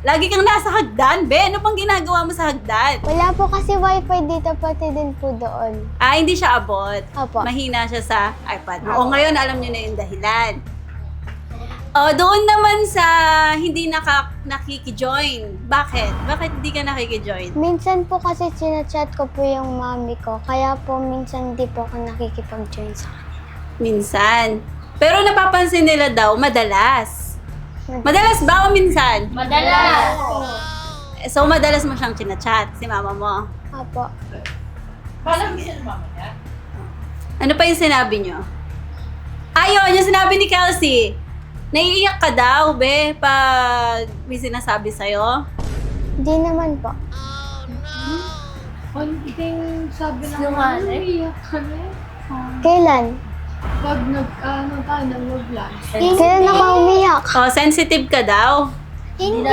Lagi kang nasa hagdan, be. Ano pang ginagawa mo sa hagdan? Wala po kasi wifi dito, pati din po doon. Hindi siya abot. Opo. Mahina siya sa iPad mo. O ngayon, alam niyo na yung dahilan. O, doon naman sa hindi nakiki-join. Bakit? Bakit hindi ka nakiki-join? Minsan po kasi sinachat ko po yung mami ko, kaya po minsan hindi po ako nakikipag-join sa kanila. Minsan. Pero napapansin nila daw, madalas. Madalas ba o minsan? Madalas. So, madalas mo siyang chinachat, si mama mo. Opo. Paano minsan mama niya? Ano pa yung sinabi niyo? Ayun, yung sinabi ni Kelsey. Naiiyak ka daw, be, pag may sinasabi sa'yo. Di naman po. Konting sabi ng Sinungaling? umiiyak ka na eh. Kailan? Pag tayo, nag-vlog. Kailan ako umiyak? O, sensitive ka daw. Hindi